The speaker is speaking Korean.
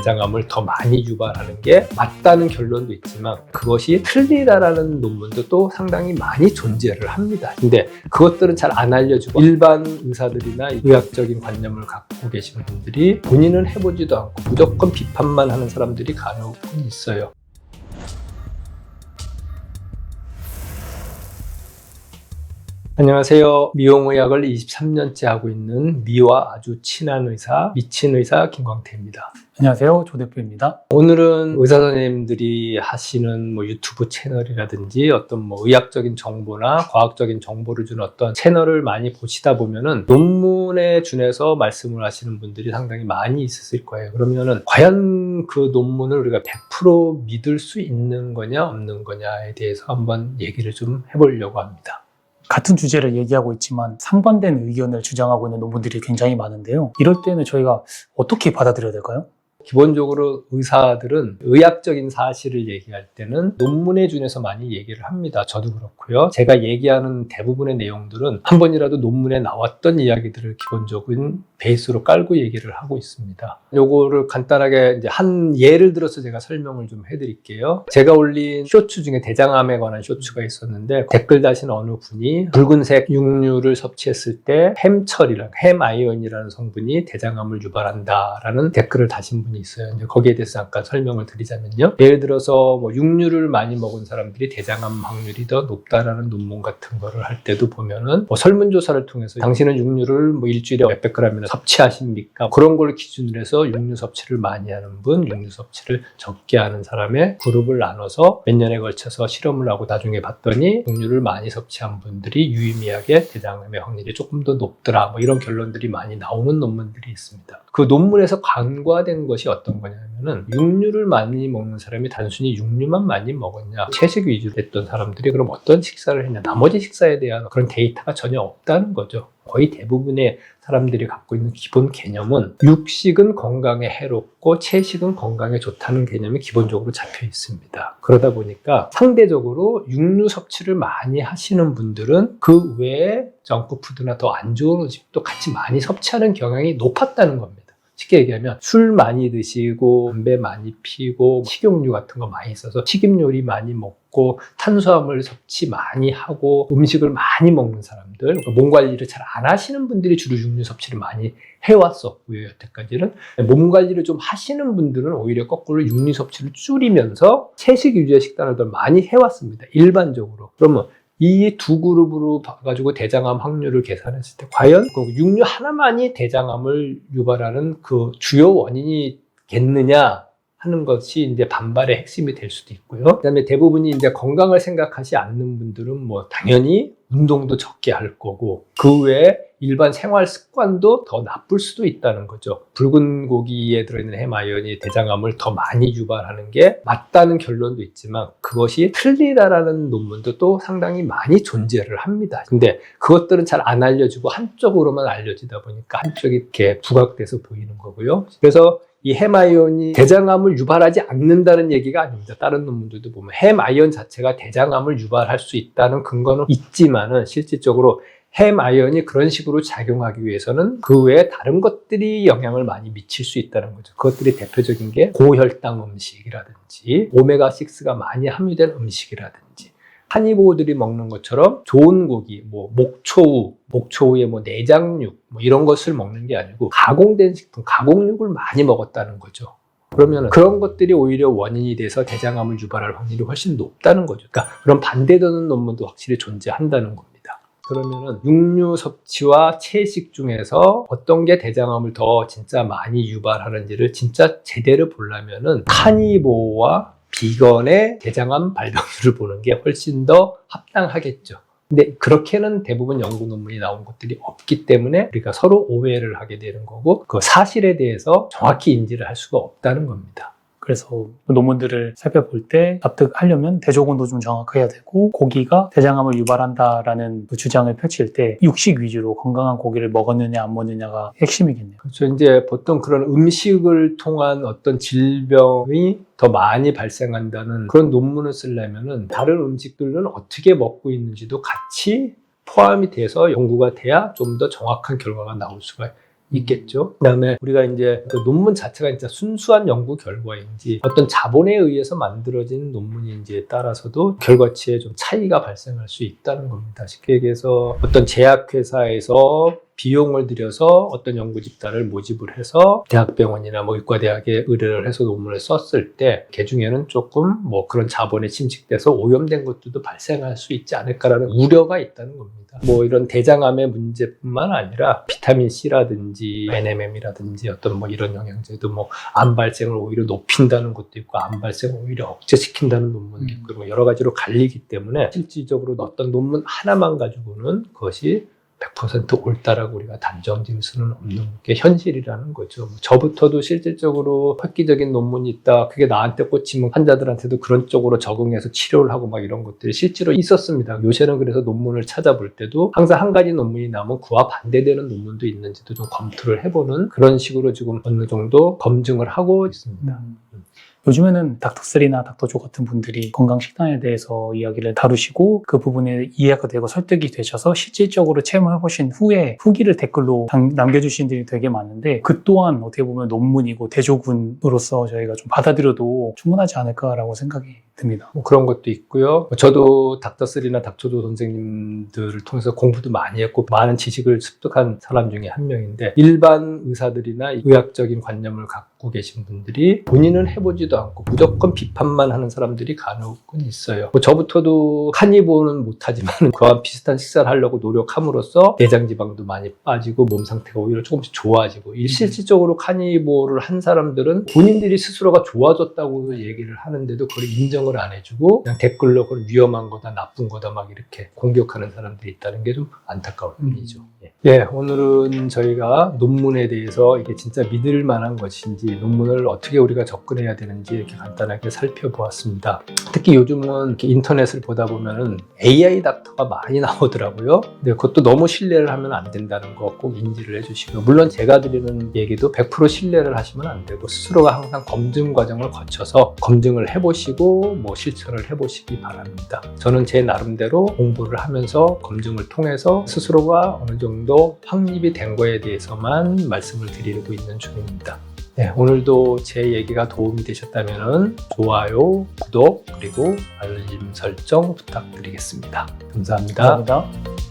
대장암을 더 많이 유발하는 게 맞다는 결론도 있지만 그것이 틀리다라는 논문도 또 상당히 많이 존재를 합니다. 근데 그것들은 잘 안 알려주고 일반 의사들이나 의학적인 관념을 갖고 계신 분들이 본인은 해보지도 않고 무조건 비판만 하는 사람들이 간혹 있어요. 안녕하세요. 미용의학을 23년째 하고 있는 미와 아주 친한 의사, 미친 의사 김광태입니다. 안녕하세요. 조 대표입니다. 오늘은 의사 선생님들이 하시는 유튜브 채널이라든지 어떤 의학적인 정보나 과학적인 정보를 주는 어떤 채널을 많이 보시다 보면은 논문에 준해서 말씀을 하시는 분들이 상당히 많이 있으실 거예요. 그러면은 과연 그 논문을 우리가 100% 믿을 수 있는 거냐 없는 거냐에 대해서 한번 얘기를 좀 해보려고 합니다. 같은 주제를 얘기하고 있지만 상반된 의견을 주장하고 있는 논문들이 굉장히 많은데요. 이럴 때는 저희가 어떻게 받아들여야 될까요? 기본적으로 의사들은 의학적인 사실을 얘기할 때는 논문에 준해서 많이 얘기를 합니다. 저도 그렇고요. 제가 얘기하는 대부분의 내용들은 한 번이라도 논문에 나왔던 이야기들을 기본적인 베이스로 깔고 얘기를 하고 있습니다. 요거를 간단하게 이제 한 예를 들어서 제가 설명을 좀 해드릴게요. 제가 올린 쇼츠 중에 대장암에 관한 쇼츠가 있었는데 댓글 다신 어느 분이 붉은색 육류를 섭취했을 때 햄아이온이라는 성분이 대장암을 유발한다라는 댓글을 다신 분이 있어요. 이제 거기에 대해서 잠깐 설명을 드리자면요. 예를 들어서 육류를 많이 먹은 사람들이 대장암 확률이 더 높다라는 논문 같은 거를 할 때도 보면은 설문조사를 통해서 당신은 육류를 일주일에 몇백 그램이나 섭취하십니까? 그런 걸 기준으로 해서 육류 섭취를 많이 하는 분, 육류 섭취를 적게 하는 사람의 그룹을 나눠서 몇 년에 걸쳐서 실험을 하고 나중에 봤더니 육류를 많이 섭취한 분들이 유의미하게 대장암의 확률이 조금 더 높더라. 이런 결론들이 많이 나오는 논문들이 있습니다. 그 논문에서 간과된 것이 어떤 거냐면은 육류를 많이 먹는 사람이 단순히 육류만 많이 먹었냐, 채식 위주로 했던 사람들이 그럼 어떤 식사를 했냐, 나머지 식사에 대한 그런 데이터가 전혀 없다는 거죠. 거의 대부분의 사람들이 갖고 있는 기본 개념은 육식은 건강에 해롭고 채식은 건강에 좋다는 개념이 기본적으로 잡혀 있습니다. 그러다 보니까 상대적으로 육류 섭취를 많이 하시는 분들은 그 외에 정크푸드나 더 안 좋은 음식도 같이 많이 섭취하는 경향이 높았다는 겁니다. 쉽게 얘기하면 술 많이 드시고 담배 많이 피고 식용유 같은 거 많이 써서 튀김 요리 많이 먹고 탄수화물 섭취 많이 하고 음식을 많이 먹는 사람들, 그러니까 몸 관리를 잘 안 하시는 분들이 주로 육류 섭취를 많이 해왔었고요. 여태까지는 몸 관리를 좀 하시는 분들은 오히려 거꾸로 육류 섭취를 줄이면서 채식 위주의 식단을 더 많이 해왔습니다. 일반적으로. 그러면 이 두 그룹으로 봐가지고 대장암 확률을 계산했을 때 과연 육류 하나만이 대장암을 유발하는 그 주요 원인이겠느냐 하는 것이 이제 반발의 핵심이 될 수도 있고요. 그다음에 대부분이 이제 건강을 생각하지 않는 분들은 당연히 운동도 적게 할 거고 그 외에 일반 생활 습관도 더 나쁠 수도 있다는 거죠. 붉은 고기에 들어있는 햄아이온이 대장암을 더 많이 유발하는 게 맞다는 결론도 있지만 그것이 틀리다라는 논문도 또 상당히 많이 존재를 합니다. 근데 그것들은 잘 안 알려주고 한쪽으로만 알려지다 보니까 한쪽이 이렇게 부각돼서 보이는 거고요. 그래서 이 햄아이온이 대장암을 유발하지 않는다는 얘기가 아닙니다. 다른 논문들도 보면 햄아이온 자체가 대장암을 유발할 수 있다는 근거는 있지만은 실질적으로 햄아이온이 그런 식으로 작용하기 위해서는 그 외에 다른 것들이 영향을 많이 미칠 수 있다는 거죠. 그것들이 대표적인 게 고혈당 음식이라든지 오메가6가 많이 함유된 음식이라든지 한의보들이 먹는 것처럼 좋은 고기, 목초우의 내장육 이런 것을 먹는 게 아니고 가공된 식품, 가공육을 많이 먹었다는 거죠. 그러면 그런 것들이 오히려 원인이 돼서 대장암을 유발할 확률이 훨씬 높다는 거죠. 그러니까 그런 반대되는 논문도 확실히 존재한다는 겁니다. 그러면은 육류 섭취와 채식 중에서 어떤 게 대장암을 더 진짜 많이 유발하는지를 진짜 제대로 보려면은 카니보와 비건의 대장암 발병률을 보는 게 훨씬 더 합당하겠죠. 근데 그렇게는 대부분 연구 논문이 나온 것들이 없기 때문에 우리가 서로 오해를 하게 되는 거고 그 사실에 대해서 정확히 인지를 할 수가 없다는 겁니다. 그래서 논문들을 살펴볼 때 납득하려면 대조군도 좀 정확해야 되고 고기가 대장암을 유발한다라는 그 주장을 펼칠 때 육식 위주로 건강한 고기를 먹었느냐 안 먹었느냐가 핵심이겠네요. 그렇죠. 이제 보통 그런 음식을 통한 어떤 질병이 더 많이 발생한다는 그런 논문을 쓰려면은 다른 음식들은 어떻게 먹고 있는지도 같이 포함이 돼서 연구가 돼야 좀 더 정확한 결과가 나올 수가 있겠죠. 그다음에 우리가 이제 그 논문 자체가 진짜 순수한 연구 결과인지 어떤 자본에 의해서 만들어진 논문인지에 따라서도 결과치에 좀 차이가 발생할 수 있다는 겁니다. 쉽게 얘기해서 어떤 제약회사에서 비용을 들여서 어떤 연구 집단을 모집을 해서 대학병원이나 뭐 의과대학에 의뢰를 해서 논문을 썼을 때 그 중에는 조금 뭐 그런 자본에 침식돼서 오염된 것들도 발생할 수 있지 않을까라는 우려가 있다는 겁니다. 뭐 이런 대장암의 문제뿐만 아니라 비타민 C라든지 NMM이라든지 어떤 뭐 이런 영양제도 뭐 암 발생을 오히려 높인다는 것도 있고 암 발생을 오히려 억제시킨다는 논문도 있고 뭐 여러 가지로 갈리기 때문에 실질적으로 어떤 논문 하나만 가지고는 그것이 100% 옳다라고 우리가 단정 지을 수는 없는 게 현실이라는 거죠. 저부터도 실질적으로 획기적인 논문이 있다. 그게 나한테 꽂히면 환자들한테도 그런 쪽으로 적응해서 치료를 하고 막 이런 것들이 실제로 있었습니다. 요새는 그래서 논문을 찾아볼 때도 항상 한 가지 논문이 나오면 그와 반대되는 논문도 있는지도 좀 검토를 해보는 그런 식으로 지금 어느 정도 검증을 하고 있습니다. 요즘에는 닥터3나 닥터조 같은 분들이 건강식단에 대해서 이야기를 다루시고 그 부분에 이해가 되고 설득이 되셔서 실질적으로 체험해보신 후에 후기를 댓글로 남겨주신 분들이 되게 많은데 그 또한 어떻게 보면 논문이고 대조군으로서 저희가 좀 받아들여도 충분하지 않을까라고 생각이 듭니다. 뭐 그런 것도 있고요. 저도 닥터3나 닥터조 선생님들을 통해서 공부도 많이 했고 많은 지식을 습득한 사람 중에 한 명인데 일반 의사들이나 의학적인 관념을 갖고 계신 분들이 본인은 해보지도 않고 무조건 비판만 하는 사람들이 간혹은 있어요. 뭐 저부터도 카니보는 못하지만 그와 비슷한 식사를 하려고 노력함으로써 내장지방도 많이 빠지고 몸 상태가 오히려 조금씩 좋아지고 실질적으로 카니보를 한 사람들은 본인들이 스스로가 좋아졌다고 얘기를 하는데도 그걸 인정을 안 해주고 그냥 댓글로 그걸 위험한 거다 나쁜 거다 막 이렇게 공격하는 사람들이 있다는 게 좀 안타까울 뿐이죠. 예, 오늘은 저희가 논문에 대해서 이게 진짜 믿을 만한 것인지 논문을 어떻게 우리가 접근해야 되는지 이렇게 간단하게 살펴보았습니다. 특히 요즘은 이렇게 인터넷을 보다 보면은 AI 닥터가 많이 나오더라고요. 근데 그것도 너무 신뢰를 하면 안 된다는 거 꼭 인지를 해주시고 물론 제가 드리는 얘기도 100% 신뢰를 하시면 안 되고 스스로가 항상 검증 과정을 거쳐서 검증을 해보시고 뭐 실천을 해보시기 바랍니다. 저는 제 나름대로 공부를 하면서 검증을 통해서 스스로가 어느 정도 확립이 된 거에 대해서만 말씀을 드리고 있는 중입니다. 네, 오늘도 제 얘기가 도움이 되셨다면 좋아요, 구독, 그리고 알림 설정 부탁드리겠습니다. 감사합니다. 감사합니다.